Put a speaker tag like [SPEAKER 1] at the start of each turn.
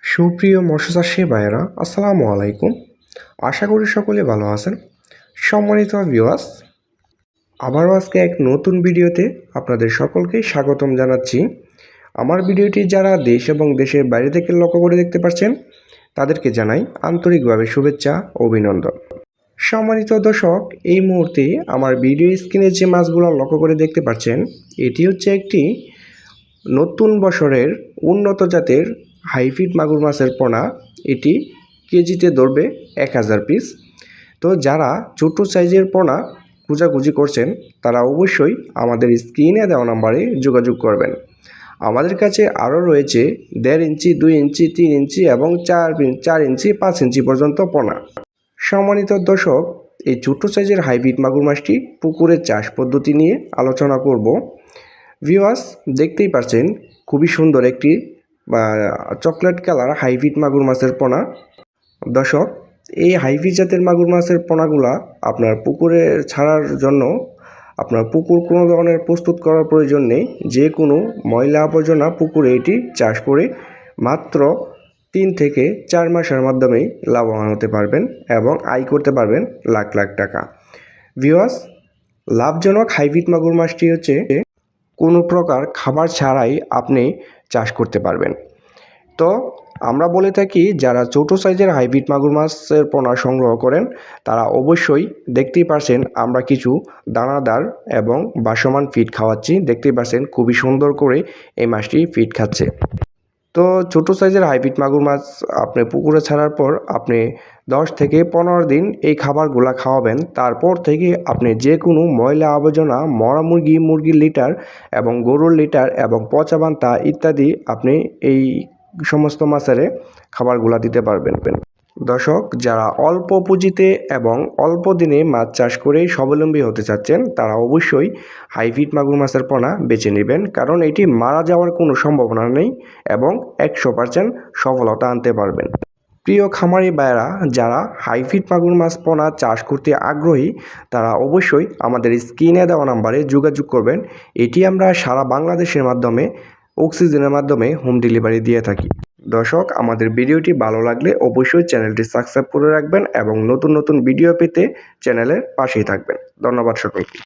[SPEAKER 1] সুপ্রিয় মৎস্যচাষী ভাইয়েরা, আসসালামু আলাইকুম। আশা করি সকলে ভালো আছেন। সম্মানিত ভিউয়ার্স, আবারও আজকে এক নতুন ভিডিওতে আপনাদের সকলকে স্বাগতম জানাচ্ছি। আমার ভিডিওটি যারা দেশ এবং দেশের বাইরে থেকে লক্ষ্য করে দেখতে পাচ্ছেন তাদেরকে জানাই আন্তরিকভাবে শুভেচ্ছা ও অভিনন্দন। সম্মানিত দর্শক, এই মুহূর্তে আমার ভিডিও স্ক্রিনে যে মাছগুলো লক্ষ্য করে দেখতে পাচ্ছেন, এটি হচ্ছে একটি নতুন বছরের উন্নত জাতের হাইব্রিড মাগুর মাছের পোনা। এটি কেজিতে ধরবে 1000 পিস। তো যারা ছোটো সাইজের পোনা খোঁজাখুঁজি করছেন তারা অবশ্যই আমাদের স্ক্রিনে দেওয়া নাম্বারে যোগাযোগ করবেন। আমাদের কাছে আরও রয়েছে 1.5 ইঞ্চি, 2 ইঞ্চি, 3 ইঞ্চি এবং 4 ইঞ্চি, 5 ইঞ্চি পর্যন্ত পোনা। সম্মানিত দর্শক, এই ছোটো সাইজের হাইব্রিড মাগুর মাছটি পুকুরের চাষ পদ্ধতি নিয়ে আলোচনা করব। ভিউয়ার্স, দেখতেই পাচ্ছেন খুবই সুন্দর একটি চকলেট কালার হাইব্রিড মাগুর মাছের পোনা। দর্শক, এই হাইব্রিড জাতের মাগুর মাছের পোনাগুলা আপনার পুকুরে ছাড়ার জন্য আপনার পুকুর কোনো ধরনের প্রস্তুত করার প্রয়োজন নেই। যে কোনো ময়লা আবর্জনা পুকুরে এটি চাষ করে মাত্র 3 থেকে 4 মাসের মাধ্যমেই লাভবান হতে পারবেন এবং আয় করতে পারবেন লাখ লাখ টাকা। ভিউয়ার্স, লাভজনক হাইব্রিড মাগুর মাছটি হচ্ছে কোনো প্রকার খাবার ছাড়াই আপনি চাষ করতে পারবেন। তো আমরা বলে থাকি, যারা ছোটো সাইজের হাইব্রিড মাগুর মাছের পোনা সংগ্রহ করেন তারা অবশ্যই দেখতেই পারছেন আমরা কিছু দানাদার এবং বাসমান ফিড খাওয়াচ্ছি। দেখতেই পারছেন খুবই সুন্দর করে এই মাছটি ফিড খাচ্ছে। তো ছোটো সাইজের হাইব্রিড মাগুর মাছ আপনি পুকুরে ছাড়ার পর আপনি 10 থেকে 15 দিন এই খাবারগুলা খাওয়াবেন। তারপর থেকে আপনি যে কোনো ময়লা আবর্জনা, মরা মুরগির লিটার এবং গরুর লিটার এবং পচা বান্তা ইত্যাদি আপনি এই সমস্ত মাছের খাবারগুলা দিতে পারবেন। দর্শক, যারা অল্প পুঁজিতে এবং অল্প দিনে মাছ চাষ করে স্বাবলম্বী হতে চাচ্ছেন তারা অবশ্যই হাইব্রিড মাগুর মাছের পোনা বেছে নেবেন, কারণ এটি মারা যাওয়ার কোনো সম্ভাবনা নেই এবং 100% সফলতা আনতে পারবেন। প্রিয় খামারি ভাইয়েরা, যারা হাইব্রিড মাগুর মাছ পোনা চাষ করতে আগ্রহী তারা অবশ্যই আমাদের স্ক্রিনে দেওয়া নাম্বারে যোগাযোগ করবেন। এটি আমরা সারা বাংলাদেশের মাধ্যমে অক্সিজেনের মাধ্যমে হোম ডেলিভারি দিয়ে থাকি। দর্শক, আমাদের ভিডিওটি ভালো লাগলে অবশ্যই চ্যানেলটি সাবস্ক্রাইব করে রাখবেন এবং নতুন নতুন ভিডিও পেতে চ্যানেলের পাশেই থাকবেন। ধন্যবাদ সকলকে।